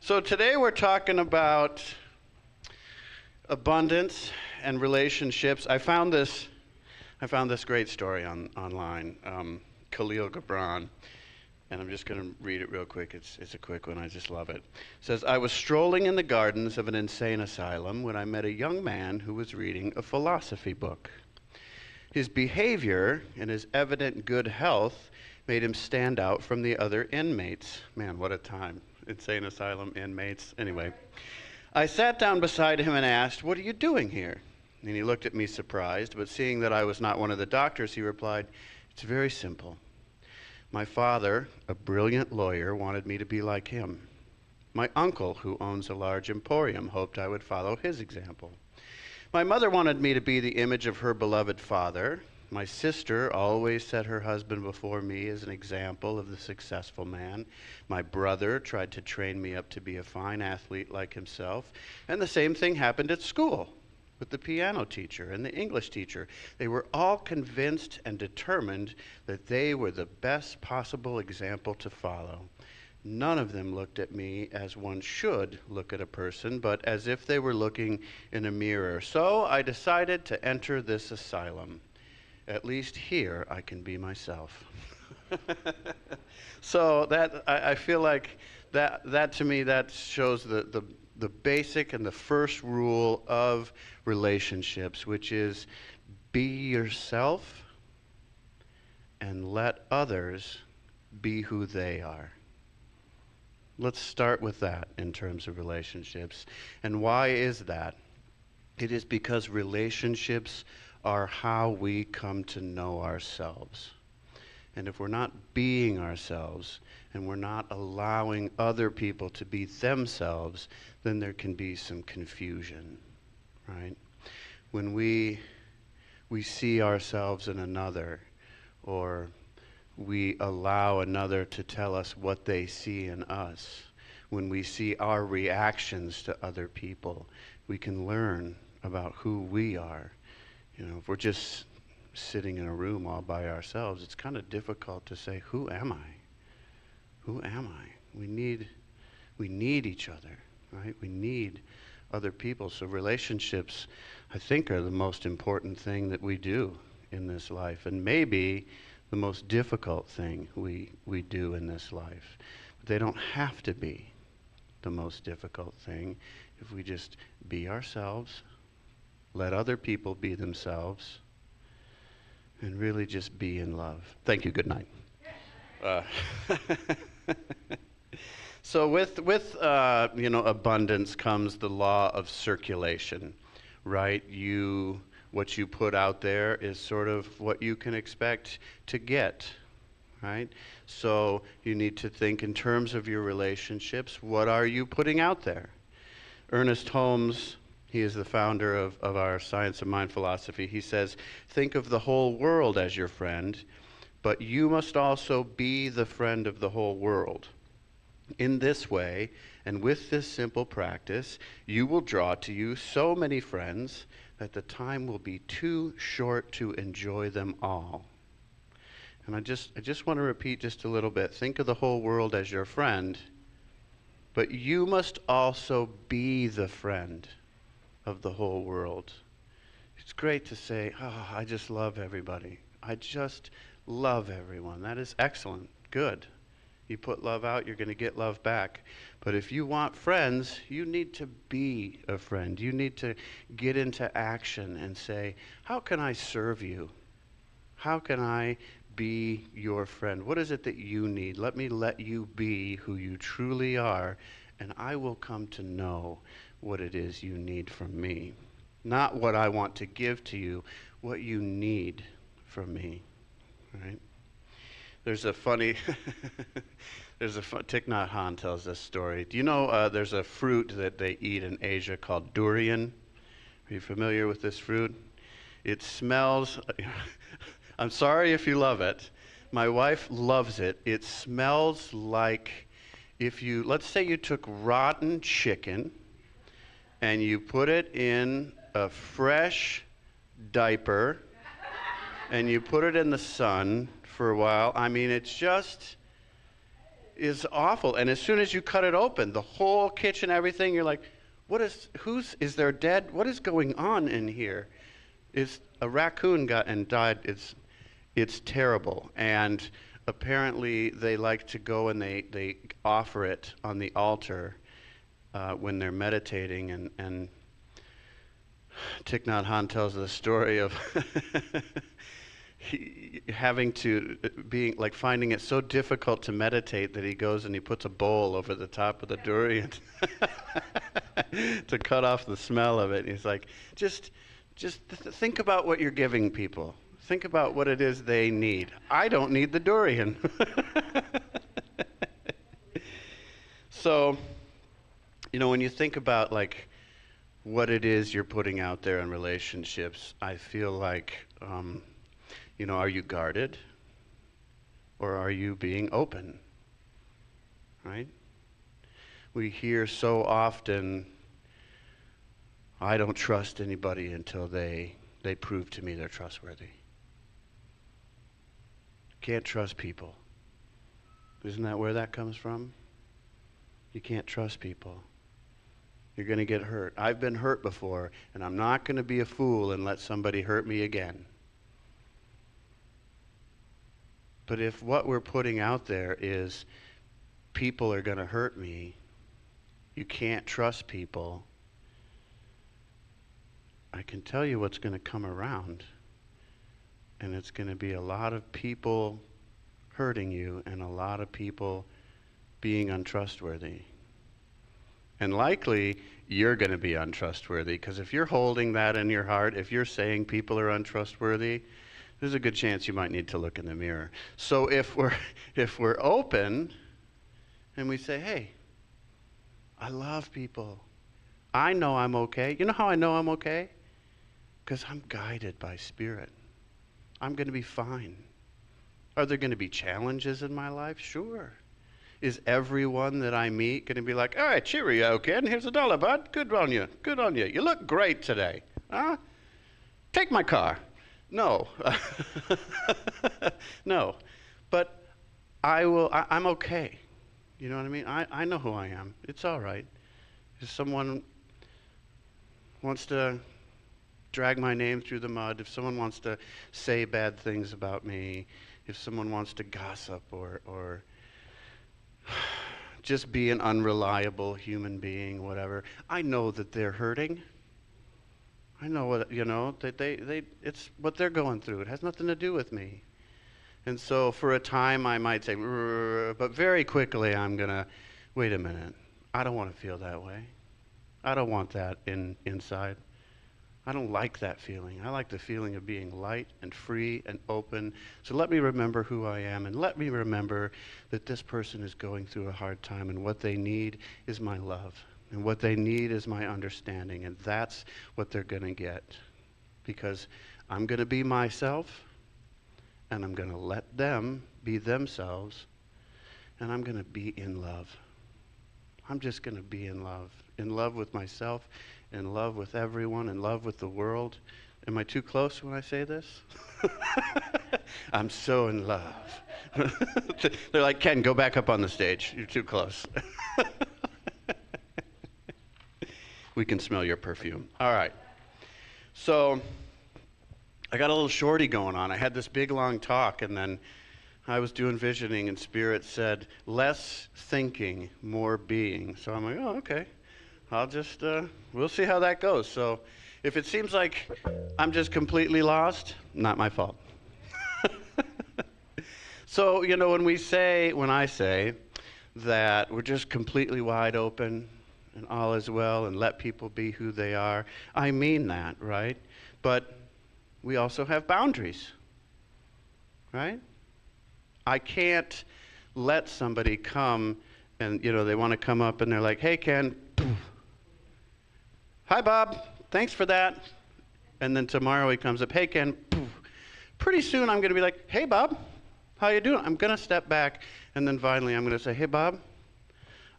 So today we're talking about abundance and relationships. I found this great story online, Khalil Gibran, and I'm just going to read it real quick. It's a quick one. I just love it. It says, I was strolling in the gardens of an insane asylum when I met a young man who was reading a philosophy book. His behavior and his evident good health made him stand out from the other inmates. Man, what a time. Insane asylum inmates. Anyway, I sat down beside him and asked, what are you doing here? And he looked at me surprised, but seeing that I was not one of the doctors, he replied, it's very simple. My father, a brilliant lawyer, wanted me to be like him. My uncle, who owns a large emporium, hoped I would follow his example. My mother wanted me to be the image of her beloved father. My sister always set her husband before me as an example of the successful man. My brother tried to train me up to be a fine athlete like himself. And the same thing happened at school with the piano teacher and the English teacher. They were all convinced and determined that they were the best possible example to follow. None of them looked at me as one should look at a person, but as if they were looking in a mirror. So I decided to enter this asylum. At least here I can be myself. So that I feel like that to me, that shows the basic and the first rule of relationships, which is be yourself and let others be who they are. Let's start with that in terms of relationships. And why is that? It is because relationships are how we come to know ourselves. And if we're not being ourselves and we're not allowing other people to be themselves, then there can be some confusion, right? When we see ourselves in another, or we allow another to tell us what they see in us, when we see our reactions to other people, we can learn about who we are. You know, if we're just sitting in a room all by ourselves, it's kind of difficult to say, who am I? Who am I? We need each other, right? We need other people. So relationships, I think, are the most important thing that we do in this life, and maybe the most difficult thing we do in this life. But they don't have to be the most difficult thing if we just be ourselves, let other people be themselves, and really just be in love. Thank you. Good night. So with abundance comes the law of circulation, right? What you put out there is sort of what you can expect to get, right? So you need to think in terms of your relationships. What are you putting out there? Ernest Holmes, he is the founder of our Science of Mind philosophy. He says, think of the whole world as your friend, but you must also be the friend of the whole world. In this way, and with this simple practice, you will draw to you so many friends that the time will be too short to enjoy them all. And I just want to repeat just a little bit. Think of the whole world as your friend, but you must also be the friend of the whole world. It's great to say, oh, I just love everybody. I just love everyone. That is excellent. Good. You put love out, you're going to get love back. But if you want friends, you need to be a friend. You need to get into action and say, how can I serve you? How can I be your friend? What is it that you need? Let me let you be who you truly are, and I will come to know what it is you need from me. Not what I want to give to you, what you need from me, right? There's a funny, Thich Nhat Hanh tells this story. Do you know there's a fruit that they eat in Asia called durian? Are you familiar with this fruit? It smells, I'm sorry if you love it. My wife loves it. It smells like let's say you took rotten chicken and you put it in a fresh diaper and you put it in the sun for a while. I mean, it's just, is awful. And as soon as you cut it open, the whole kitchen, everything, you're like, is there dead? What is going on in here? Is a raccoon got and died? It's terrible. And apparently they like to go and they offer it on the altar when they're meditating. And Thich Nhat Hanh tells the story of finding it so difficult to meditate that he goes and he puts a bowl over the top of the durian to cut off the smell of it. And he's like, just think about what you're giving people. Think about what it is they need. I don't need the durian. So, when you think about like what it is you're putting out there in relationships, I feel like, are you guarded or are you being open? Right? We hear so often, I don't trust anybody until they prove to me they're trustworthy. Can't trust people. Isn't that where that comes from? You can't trust people. You're going to get hurt. I've been hurt before, and I'm not going to be a fool and let somebody hurt me again. But if what we're putting out there is people are going to hurt me, you can't trust people, I can tell you what's going to come around. And it's going to be a lot of people hurting you and a lot of people being untrustworthy. And likely, you're going to be untrustworthy, because if you're holding that in your heart, if you're saying people are untrustworthy, there's a good chance you might need to look in the mirror. So if we're open and we say, hey, I love people. I know I'm okay. You know how I know I'm okay? Because I'm guided by Spirit. I'm going to be fine. Are there going to be challenges in my life? Sure. Is everyone that I meet going to be like, all right, cheerio, Ken, here's $1, bud. Good on you. Good on you. You look great today. Huh? Take my car. No. No. But I'm okay. You know what I mean? I know who I am. It's all right. If someone wants to drag my name through the mud, if someone wants to say bad things about me, if someone wants to gossip or just be an unreliable human being, whatever, I know that they're hurting. I know what, that it's what they're going through. It has nothing to do with me. And so for a time I might say, but very quickly I'm going to, wait a minute, I don't want to feel that way. I don't want that inside. I don't like that feeling. I like the feeling of being light and free and open. So let me remember who I am, and let me remember that this person is going through a hard time, and what they need is my love, and what they need is my understanding, and that's what they're going to get. Because I'm going to be myself, and I'm going to let them be themselves, and I'm going to be in love. I'm just going to be in love with myself, in love with everyone, in love with the world. Am I too close when I say this? I'm so in love. They're like, Ken, go back up on the stage. You're too close. We can smell your perfume. All right. So I got a little shorty going on. I had this big, long talk, and then I was doing visioning, and Spirit said, less thinking, more being. So I'm like, oh, okay. I'll just, we'll see how that goes. So if it seems like I'm just completely lost, not my fault. So, when I say that we're just completely wide open and all is well and let people be who they are, I mean that, right? But we also have boundaries, right? I can't let somebody come and, they want to come up and they're like, hey, Ken, hi, Bob, thanks for that. And then tomorrow he comes up, hey, Ken, pretty soon I'm going to be like, hey, Bob, how you doing? I'm going to step back, and then finally I'm going to say, hey, Bob,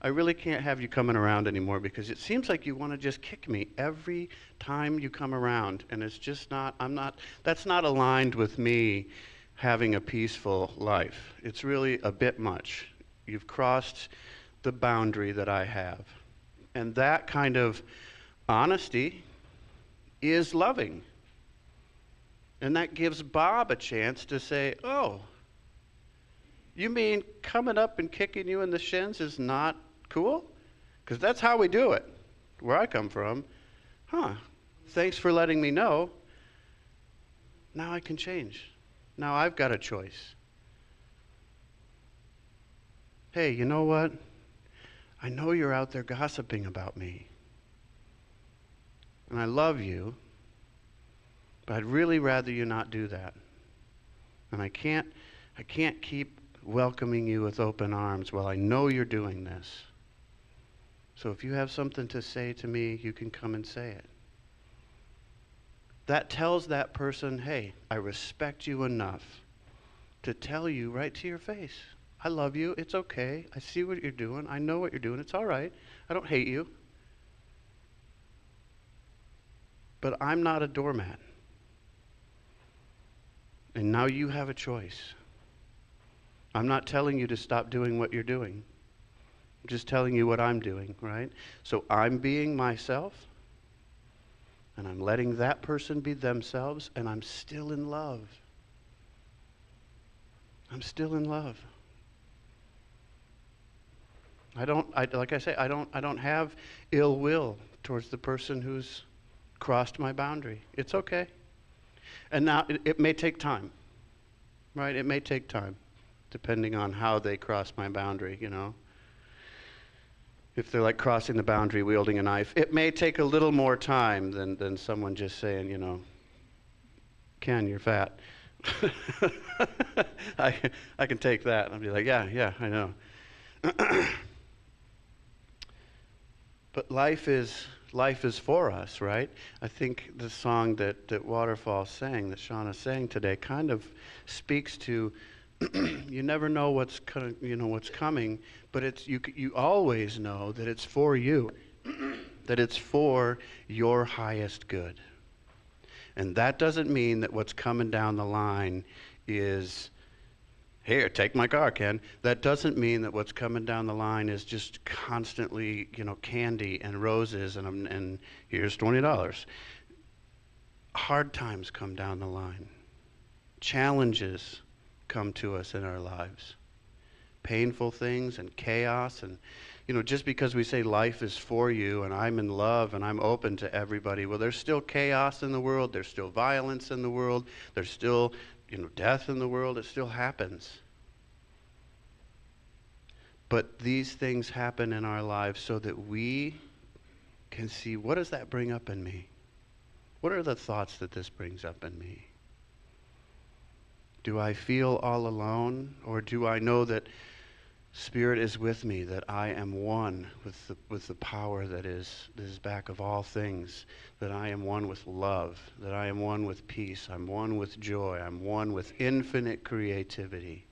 I really can't have you coming around anymore because it seems like you want to just kick me every time you come around, and it's just that's not aligned with me having a peaceful life. It's really a bit much. You've crossed the boundary that I have. And that kind of honesty is loving. And that gives Bob a chance to say, oh, you mean coming up and kicking you in the shins is not cool? Because that's how we do it, where I come from. Huh, thanks for letting me know. Now I can change. Now I've got a choice. Hey, you know what? I know you're out there gossiping about me. And I love you, but I'd really rather you not do that. And I can't keep welcoming you with open arms while I know you're doing this. So if you have something to say to me, you can come and say it. That tells that person, hey, I respect you enough to tell you right to your face, I love you, it's okay, I see what you're doing, I know what you're doing, it's all right, I don't hate you. But I'm not a doormat. And now you have a choice. I'm not telling you to stop doing what you're doing. I'm just telling you what I'm doing, right? So I'm being myself, and I'm letting that person be themselves, and I'm still in love. I'm still in love. Like I say, I don't have ill will towards the person who's crossed my boundary. It's okay. And now it may take time, right? It may take time, depending on how they cross my boundary, you know. If they're like crossing the boundary wielding a knife, it may take a little more time than someone just saying, you know, Ken, you're fat. I can take that. I'll be like, yeah, I know. But life is for us, right? I think the song that Waterfall sang, that Shauna sang today, kind of speaks to you never know what's coming, but it's you always know that it's for you, that it's for your highest good. And that doesn't mean that what's coming down the line is, here, take my car, Ken. That doesn't mean that what's coming down the line is just constantly, candy and roses and here's $20. Hard times come down the line. Challenges come to us in our lives. Painful things and chaos and, just because we say life is for you and I'm in love and I'm open to everybody, well, there's still chaos in the world. There's still violence in the world. There's still, death in the world. It still happens. But these things happen in our lives so that we can see, what does that bring up in me? What are the thoughts that this brings up in me? Do I feel all alone, or do I know that Spirit is with me, that I am one with the power that is back of all things, that I am one with love, that I am one with peace, I'm one with joy, I'm one with infinite creativity.